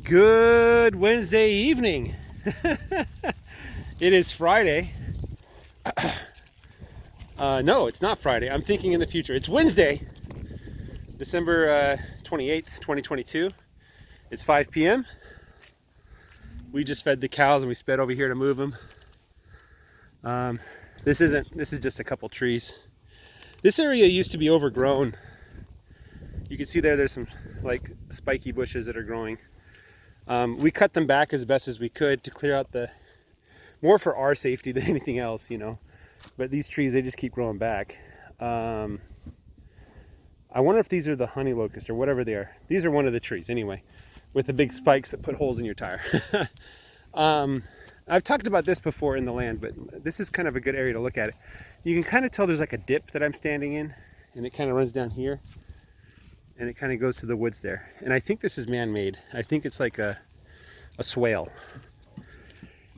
Good Wednesday evening. It is Friday. No, it's not Friday. I'm thinking in the future. It's Wednesday, December 28th, 2022. It's 5 p.m. We just fed the cows and we sped over here to move them. This is just a couple trees. This area used to be overgrown. You can see there's some like spiky bushes that are growing. We cut them back as best as we could to clear out more for our safety than anything else, you know. But these trees, they just keep growing back. I wonder if these are the honey locust or whatever they are. These are one of the trees anyway, with the big spikes that put holes in your tire. I've talked about this before in the land, but this is kind of a good area to look at it. You can kind of tell there's like a dip that I'm standing in, and it kind of runs down here. And it kind of goes to the woods there. And I think this is man-made. I think it's like a swale.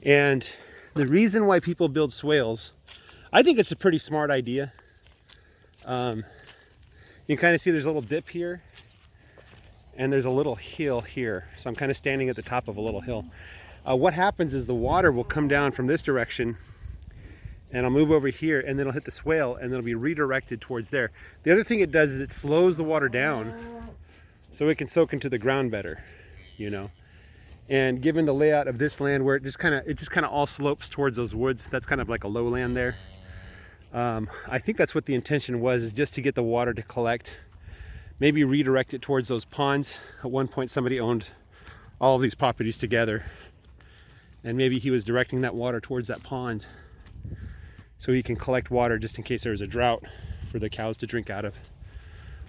And the reason why people build swales, I think it's a pretty smart idea. You can kind of see there's a little dip here. And there's a little hill here. So I'm kind of standing at the top of a little hill. What happens is the water will come down from this direction, and I'll move over here, and then it'll hit the swale, and it'll be redirected towards there. The other thing it does is it slows the water down so it can soak into the ground better, you know. And given the layout of this land where it just kind of all slopes towards those woods, that's kind of like a lowland there. I think that's what the intention was, is just to get the water to collect, maybe redirect it towards those ponds. At one point somebody owned all of these properties together, and maybe he was directing that water towards that pond, so he can collect water just in case there was a drought for the cows to drink out of,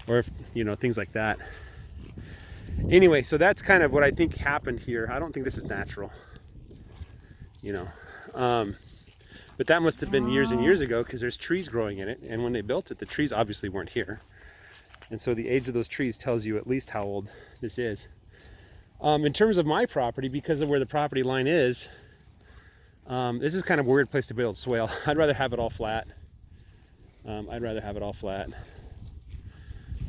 or if, you know, things like that. Anyway, so that's kind of what I think happened here. I don't think this is natural, you know. But that must have been years and years ago, because there's trees growing in it, and when they built it, the trees obviously weren't here. And so the age of those trees tells you at least how old this is. In terms of my property, because of where the property line is, this is kind of a weird place to build swale. I'd rather have it all flat.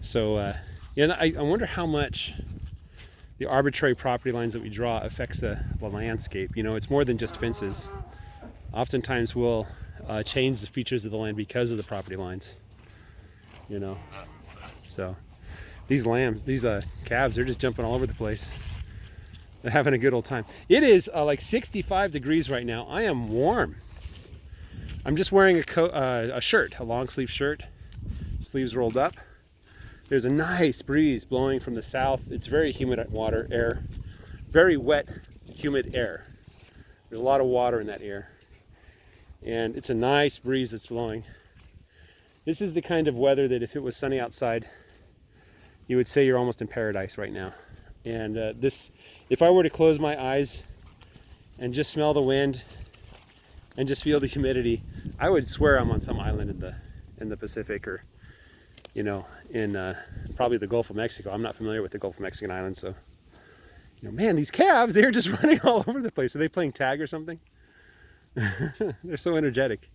So, yeah, I wonder how much the arbitrary property lines that we draw affects the landscape. You know, it's more than just fences. Oftentimes we'll change the features of the land because of the property lines, you know. So these calves, they're just jumping all over the place. They're having a good old time. It is like 65 degrees right now. I am warm. I'm just wearing a shirt, a long sleeve shirt, sleeves rolled up. There's a nice breeze blowing from the south. It's very humid air, very wet, humid air. There's a lot of water in that air. And it's a nice breeze that's blowing. This is the kind of weather that if it was sunny outside, you would say you're almost in paradise right now. And if I were to close my eyes and just smell the wind and just feel the humidity, I would swear I'm on some island in the Pacific, or, you know, in probably the Gulf of Mexico. I'm not familiar with the Gulf of Mexican islands, so, you know, man, these calves, they're just running all over the place. Are they playing tag or something? They're so energetic.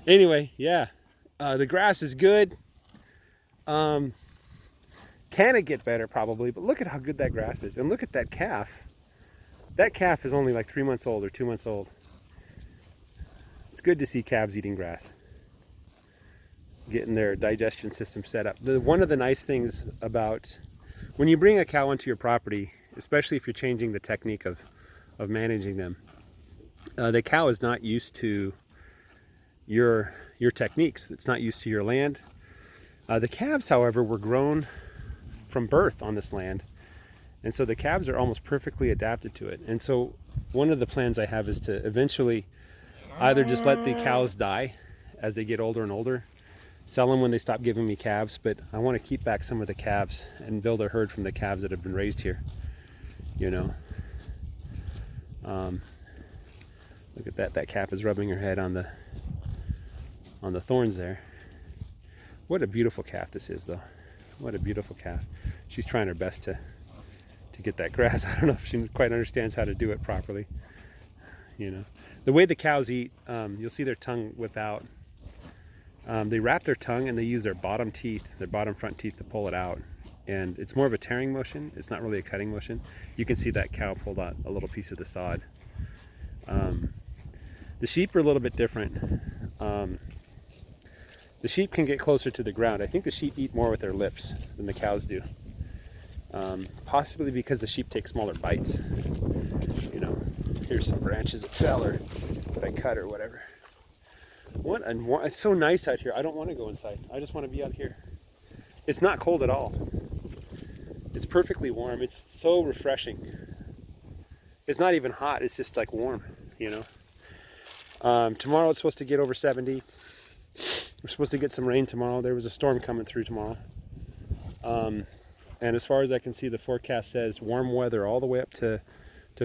Anyway, yeah, the grass is good. Can it get better? Probably, but look at how good that grass is, and look at that calf. That calf is only like 3 months old or 2 months old. It's good to see calves eating grass, getting their digestion system set up. One of the nice things about when you bring a cow onto your property, especially if you're changing the technique of managing them, the cow is not used to your techniques. It's not used to your land. The calves, however, were grown from birth on this land, and so the calves are almost perfectly adapted to it. And so one of the plans I have is to eventually either just let the cows die as they get older and older, sell them when they stop giving me calves, but I want to keep back some of the calves and build a herd from the calves that have been raised here, you know. Look at that calf is rubbing her head on the thorns there. What a beautiful calf this is, though. What a beautiful calf. She's trying her best to get that grass. I don't know if she quite understands how to do it properly. You know, the way the cows eat, you'll see their tongue whip out. They wrap their tongue and they use their bottom front teeth to pull it out. and it's more of a tearing motion. It's not really a cutting motion. You can see that cow pulled out a little piece of the sod. The sheep are a little bit different. The sheep can get closer to the ground. I think the sheep eat more with their lips than the cows do. Possibly because the sheep take smaller bites. You know, here's some branches that fell or that I cut or whatever. It's so nice out here. I don't want to go inside. I just want to be out here. It's not cold at all. It's perfectly warm. It's so refreshing. It's not even hot. It's just like warm, you know. Tomorrow it's supposed to get over 70. We're supposed to get some rain tomorrow. There was a storm coming through tomorrow. And as far as I can see, the forecast says warm weather all the way up to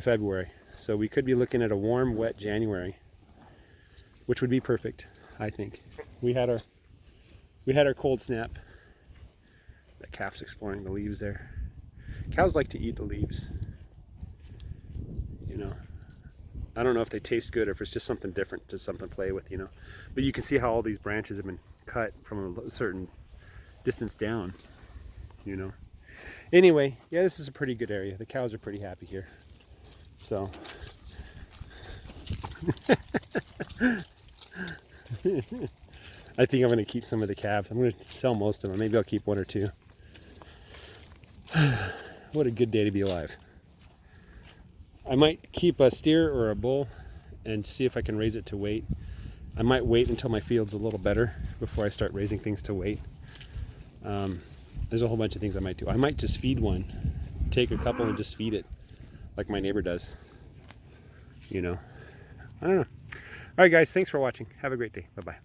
February. So we could be looking at a warm, wet January, which would be perfect, I think. We had our cold snap. That calf's exploring the leaves there. Cows like to eat the leaves. You know, I don't know if they taste good or if it's just something different, just something to play with, you know. But you can see how all these branches have been cut from a certain distance down, you know. Anyway, yeah, this is a pretty good area. The cows are pretty happy here. So I think I'm going to keep some of the calves. I'm going to sell most of them. Maybe I'll keep one or two. What a good day to be alive. I might keep a steer or a bull and see if I can raise it to weight. I might wait until my field's a little better before I start raising things to weight. There's a whole bunch of things I might do. I might just feed one. Take a couple and just feed it like my neighbor does. You know, I don't know. All right, guys, thanks for watching. Have a great day. Bye-bye.